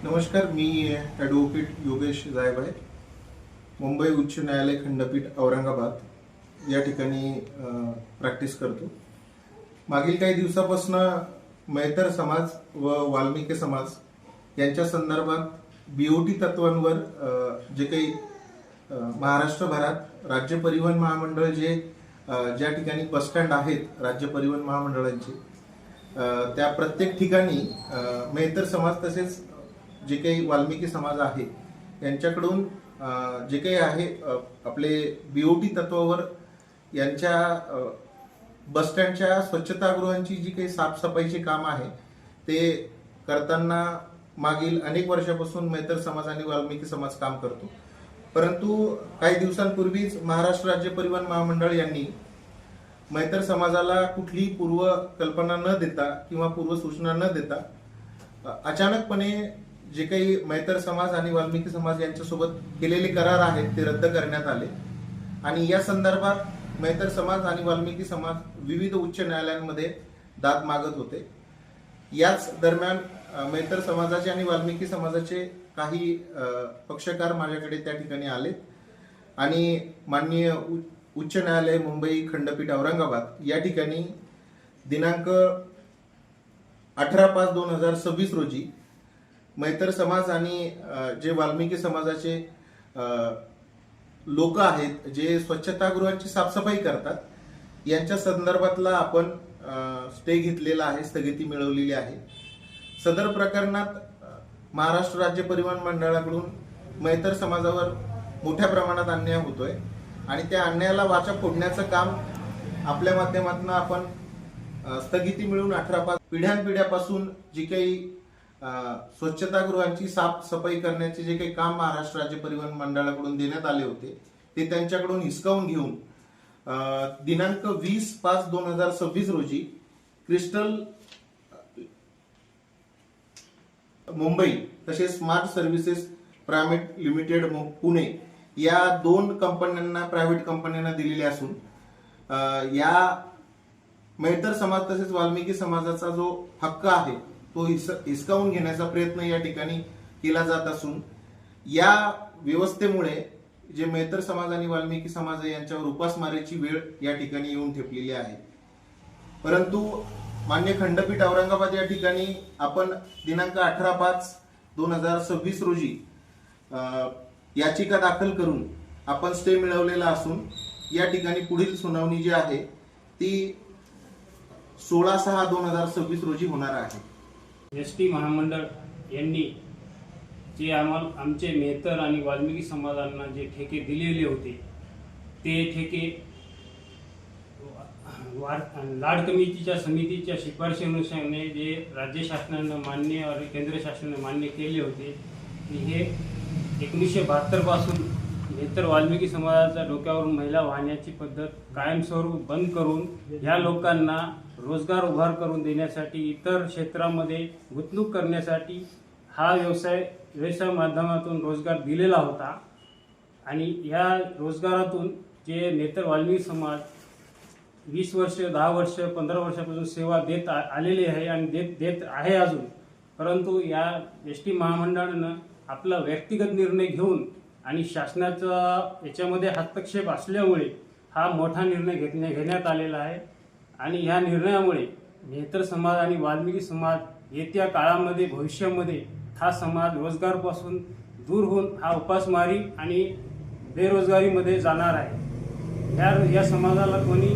नमस्कार, मी ॲडव्होकेट योगेश जायभाय, मुंबई उच्च न्यायालय खंडपीठ औरंगाबाद या ठिकाणी प्रॅक्टिस करतो. मागील काही दिवसापासून मेहतर समाज व वाल्मिकी समाज यांच्या संदर्भात BOT तत्वांवर जे काही महाराष्ट्रभरात राज्य परिवहन महामंडळ ज्या ठिकाणी बसस्टँड आहेत राज्य परिवहन महामंडळांचे, त्या प्रत्येक ठिकाणी मेहतर समाज तसेच जे काही वाल्मिकी समाज आहे यांच्याकडून जे काही आहे आपले BOT तत्वावर यांच्या बसस्टँडच्या स्वच्छतागृहांची जी काही साफसफाईचे काम आहे ते करताना मागील अनेक वर्षापासून मेहतर समाज आणि वाल्मिकी समाज काम करतो. परंतु काही दिवसांपूर्वीच महाराष्ट्र राज्य परिवहन महामंडळ यांनी मेहतर समाजाला कुठलीही पूर्व कल्पना न देता किंवा पूर्व सूचना न देता अचानकपणे जे काही मेहतर समाज आणि वाल्मिकी समाज यांच्यासोबत केलेले करार आहेत ते रद्द करण्यात आले आणि या संदर्भात मेहतर समाज आणि वाल्मिकी समाज विविध उच्च न्यायालयांमध्ये दाद मागत होते. याच दरम्यान मेहतर समाजाचे आणि वाल्मिकी समाजाचे काही पक्षकार माझ्याकडे त्या ठिकाणी आले आणि माननीय उच्च न्यायालय मुंबई खंडपीठ औरंगाबाद या ठिकाणी दिनांक 18/5/2026 रोजी मेहतर समाज आणि जे वाल्मिकी समाजाचे लोक आहेत जे स्वच्छतागृहांची साफसफाई करतात यांच्या संदर्भातला आपण स्टे घेतलेला आहे, स्थगिती मिळवलेली आहे. सदर प्रकरणात महाराष्ट्र राज्य परिवहन मंडळाकडून मेहतर समाजावर मोठ्या प्रमाणात अन्याय होतोय आणि त्या अन्यायाला वाचा फोडण्याचं काम आपल्या माध्यमातून आपण स्थगिती मिळवून 18/5 पिढ्यानपिढ्यापासून जी काही स्वच्छतागृहांची साफसफाई करण्याचे जे काही काम महाराष्ट्र राज्य परिवहन मंडळाकडून देण्यात आले होते ते त्यांच्याकडून हिसकावून घेऊन दिनांक 20/5/2026 रोजी क्रिस्टल मुंबई तसेच smart services private limited Pune या 2 कंपन्यांना, प्रायव्हेट कंपन्यांना दिलेले असून या मेहतर समाज तसेच वाल्मिकी समाजाचा जो हक्क आहे तो हिसकावून घेण्याचा प्रयत्न या ठिकाणी केला जात असून या व्यवस्थेमुळे जे मेहतर समाज आणि वाल्मिकी समाज यांच्यावर उपासमारीची वेळ या ठिकाणी येऊन ठेपलेली आहे. परंतु मान्य खंडपीठ औरंगाबाद या ठिकाणी आपण दिनांक 18/5/2026 रोजी याचिका दाखल करून आपण स्टे मिळवलेला असून या ठिकाणी पुढील सुनावणी जी आहे ती 16/6/2026 रोजी होणार आहे. ST महामंडळ यांनी जे आमचे मेहतर आणि वाल्मिकी समाजांना जे ठेके दिलेले होते ते ठेके लाड कमिटीच्या समितीच्या शिफारशीनुसार जे राज्य शासनानं मान्य आणि केंद्र शासनानं मान्य केले होते हे 1972 पासून मेहतर वाल्मिकी समाजाच्या डोक्यावरून महिला वाहण्याची पद्धत कायमस्वरूपी बंद करून ह्या लोकांना रोजगार उभार करून देण्यासाठी, इतर क्षेत्रामध्ये गुंतवणूक करण्यासाठी हा व्यवसाय माध्यमातून रोजगार दिलेला होता आणि ह्या रोजगारातून जे मेहतर वाल्मिकी समाज 20 वर्ष, 10 वर्ष, 15 वर्षापासून सेवा देत आलेली आहे आणि देत आहे अजून. परंतु या ST महामंडळानं आपला व्यक्तिगत निर्णय घेऊन आणि शासनाचा याच्यामध्ये हस्तक्षेप असल्यामुळे हा मोठा निर्णय घेण्यात आलेला आहे आणि ह्या निर्णयामुळे मेहतर समाज आणि वाल्मिकी समाज येत्या काळामध्ये, भविष्यामध्ये हा समाज रोजगारपासून दूर होऊन हा उपासमारी आणि बेरोजगारीमध्ये जाणार आहे. या समाजाला कोणी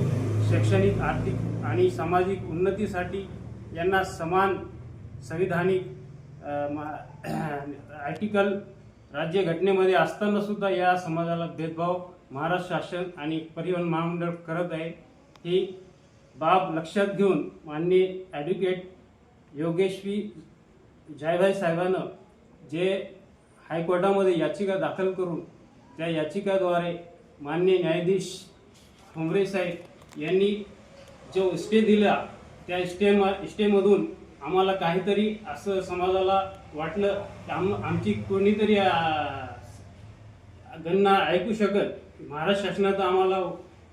शैक्षणिक, आर्थिक आणि सामाजिक उन्नतीसाठी यांना समान संविधानिक आर्टिकल राज्यघटनेमध्ये असताना सुद्धा या समाजाला भेदभाव महाराष्ट्र शासन आणि परिवहन महामंडळ करत आहे. ही बाब लक्षात घेऊन माननीय ॲडव्होकेट योगेश जायभाई साहेबांनं जे हायकोर्टामध्ये याचिका दाखल करून त्या याचिकाद्वारे माननीय न्यायाधीश ठोंबरे साहेब यांनी जो स्टे दिला त्या स्टेमधून आम्हाला काहीतरी असं समाजाला वाटलं की आमची कोणीतरी गणना ऐकू शकत. महाराष्ट्र शासनाचं आम्हाला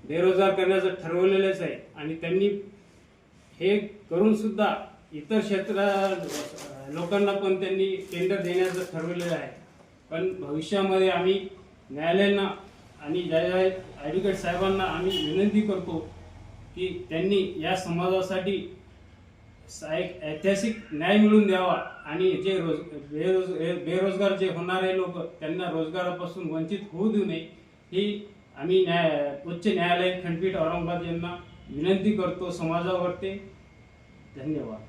बेरोजगार करण्याचं ठरवलेलंच आहे आणि त्यांनी हे करून सुद्धा इतर क्षेत्र लोकांना पण त्यांनी टेंडर देण्याचं ठरवलेलं आहे. पण भविष्यामध्ये आम्ही न्यायालयांना आणि ॲडव्होकेट साहेबांना आम्ही विनंती करतो की त्यांनी या समाजासाठी एक ऐतिहासिक न्याय मिळवून द्यावा आणि जे बेरोजगार जे होणारे लोक त्यांना रोजगारापासून वंचित होऊ देऊ नये ही आम्ही उच्च न्यायालय खंडपीठ औरंगाबाद यांना विनंती करतो समाजावरती. धन्यवाद.